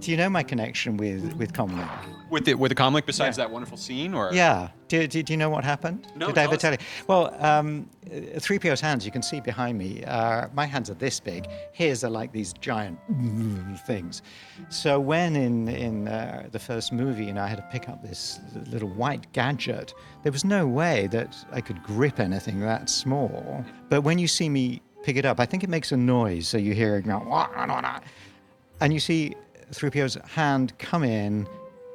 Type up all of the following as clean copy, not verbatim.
Do you know my connection with Comlink? With the Comlink, besides that wonderful scene, or? Yeah. Do you know what happened? No, Did I ever tell you? Well, 3PO's hands, you can see behind me, my hands are this big. His are like these giant things. So when in the first movie, I had to pick up this little white gadget, there was no way that I could grip anything that small. But when you see me pick it up, I think it makes a noise, so you hear it go, and you see 3PO's hand come in,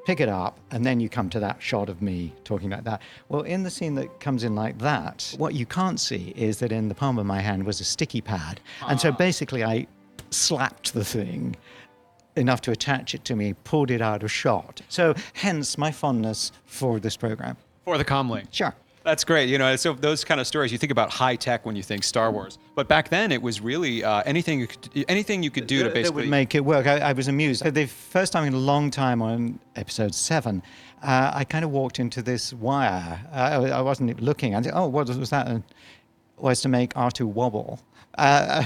pick it up, and then you come to that shot of me talking like that. Well, in the scene that comes in like that, what you can't see is that in the palm of my hand was a sticky pad. And so basically I slapped the thing enough to attach it to me, pulled it out of shot. So hence my fondness for this program. For the Comlink. Sure. That's great. So those kind of stories, you think about high tech when you think Star Wars, but back then it was really anything you could do to basically that would make it work. I was amused. The first time in a long time on episode 7, I kind of walked into this wire. I wasn't looking. I said, "Oh, what was that?" And it was to make R2 wobble,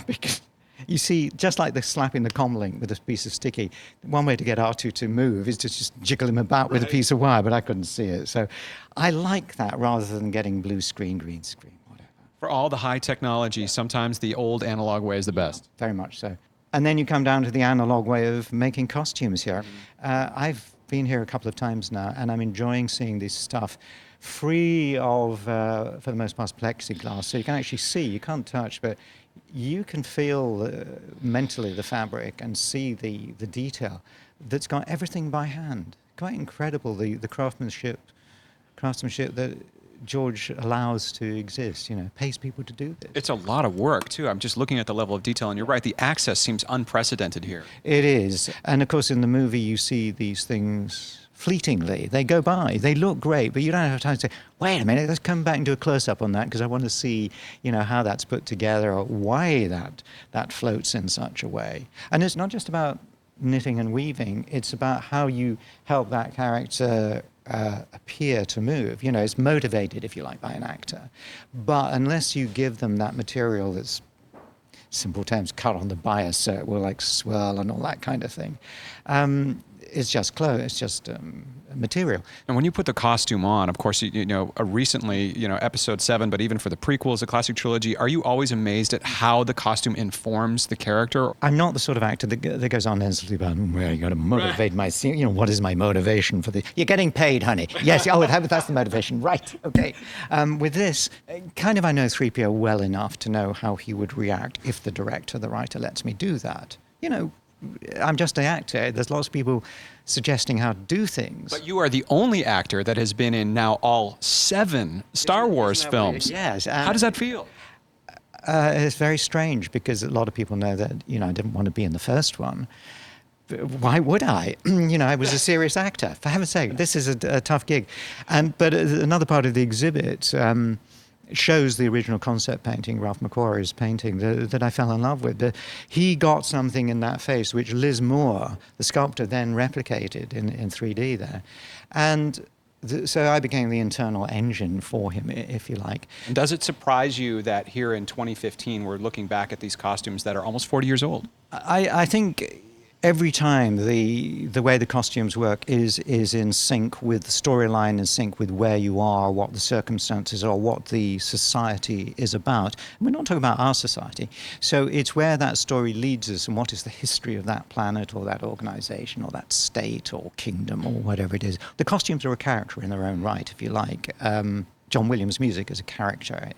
because you see, just like the slapping the comlink with a piece of sticky, one way to get R2 to move is to just jiggle him about with a piece of wire, but I couldn't see it. So I like that rather than getting blue screen, green screen, whatever. For all the high technology, sometimes the old analog way is the best. Very much so. And then you come down to the analog way of making costumes here. I've been here a couple of times now, and I'm enjoying seeing this stuff free of, for the most part, plexiglass. So you can actually see, you can't touch, but you can feel mentally the fabric and see the detail that's got everything by hand. Quite incredible, the craftsmanship that George allows to exist, pays people to do this. It's a lot of work, too. I'm just looking at the level of detail, and you're right, the access seems unprecedented here. It is. And of course, in the movie, you see these things fleetingly. They go by, they look great, but you don't have time to say, wait a minute, let's come back and do a close-up on that, because I want to see, how that's put together, or why that floats in such a way. And it's not just about knitting and weaving, it's about how you help that character appear to move. It's motivated, if you like, by an actor. But unless you give them that material that's, simple terms, cut on the bias so it will swirl and all that kind of thing, it's just clothes, it's just material. And when you put the costume on, of course, recently, episode 7, but even for the prequels, the classic trilogy, are you always amazed at how the costume informs the character? I'm not the sort of actor that goes on endlessly about, well, you got to motivate my scene. What is my motivation for the? You're getting paid, honey. Yes. Oh, that's the motivation. Right. Okay. With this, kind of, I know 3PO well enough to know how he would react if the director, the writer, lets me do that. I'm just an actor. There's lots of people suggesting how to do things. But you are the only actor that has been in now all 7 Star Wars films. Yes. How does that feel? It's very strange, because a lot of people know that, I didn't want to be in the first one. But why would I? I was a serious actor. For heaven's sake, this is a tough gig. But another part of the exhibit shows the original concept painting, Ralph McQuarrie's painting, that I fell in love with. But he got something in that face which Liz Moore, the sculptor, then replicated in 3D there. And so I became the internal engine for him, if you like. And does it surprise you that here in 2015 we're looking back at these costumes that are almost 40 years old? I think every time the way the costumes work is in sync with the storyline, in sync with where you are, what the circumstances are, what the society is about. We're not talking about our society. So it's where that story leads us and what is the history of that planet or that organization or that state or kingdom or whatever it is. The costumes are a character in their own right, if you like. John Williams' music is a character.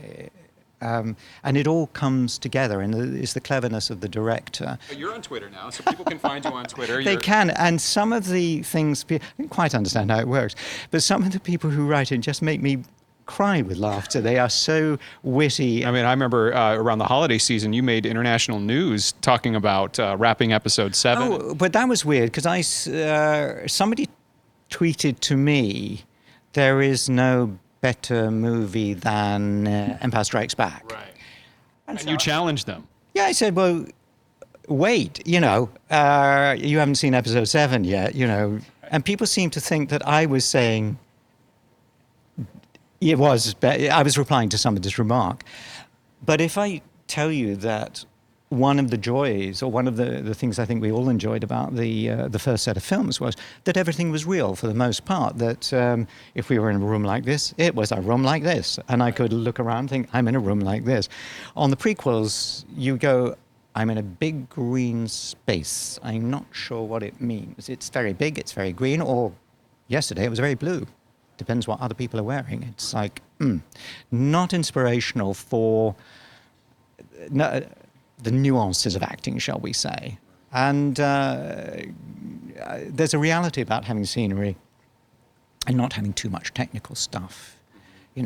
And it all comes together, and it's the cleverness of the director. But you're on Twitter now, so people can find you on Twitter. They can, and some of the things, I don't quite understand how it works, but some of the people who write it just make me cry with laughter. They are so witty. I mean, I remember around the holiday season, you made international news talking about wrapping episode 7. Oh, but that was weird, because somebody tweeted to me, there is no better movie than Empire Strikes Back. Right. And you challenged them. Yeah, I said, well, wait, you haven't seen episode 7 yet, And people seem to think that I was saying I was replying to somebody's remark. But if I tell you that one of the joys, or one of the things I think we all enjoyed about the first set of films, was that everything was real for the most part. That if we were in a room like this, it was a room like this, and I could look around and think, I'm in a room like this. On the prequels, you go, I'm in a big green space. I'm not sure what it means. It's very big, it's very green, or yesterday it was very blue. Depends what other people are wearing. It's like, not inspirational for the nuances of acting, shall we say. And there's a reality about having scenery and not having too much technical stuff.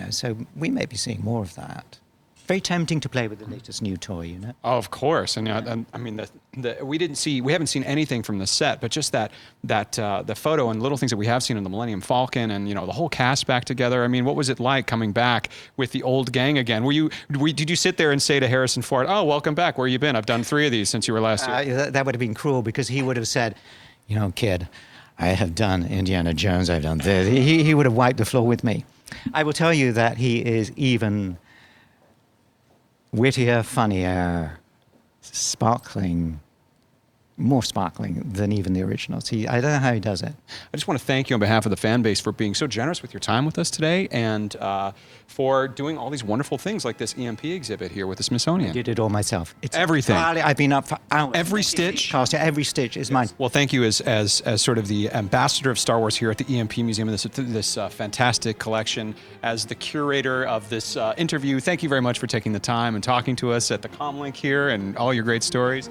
So we may be seeing more of that. Very tempting to play with the latest new toy, Oh, of course, and I mean, we haven't seen anything from the set, but just that the photo and little things that we have seen in the Millennium Falcon, and the whole cast back together. I mean, what was it like coming back with the old gang again? Did you sit there and say to Harrison Ford, "Oh, welcome back. Where you been? I've done 3 of these since you were last here." That would have been cruel, because he would have said, kid, I have done Indiana Jones. I've done this. He would have wiped the floor with me. I will tell you that he is even wittier, funnier, more sparkling than even the originals. I don't know how he does it. I just want to thank you on behalf of the fan base for being so generous with your time with us today, and for doing all these wonderful things like this EMP exhibit here with the Smithsonian. I did it all myself. It's everything. I've been up for hours. Every stitch? Every stitch is mine. Well, thank you as sort of the ambassador of Star Wars here at the EMP Museum, and this fantastic collection. As the curator of this interview, thank you very much for taking the time and talking to us at the Comlink here and all your great stories.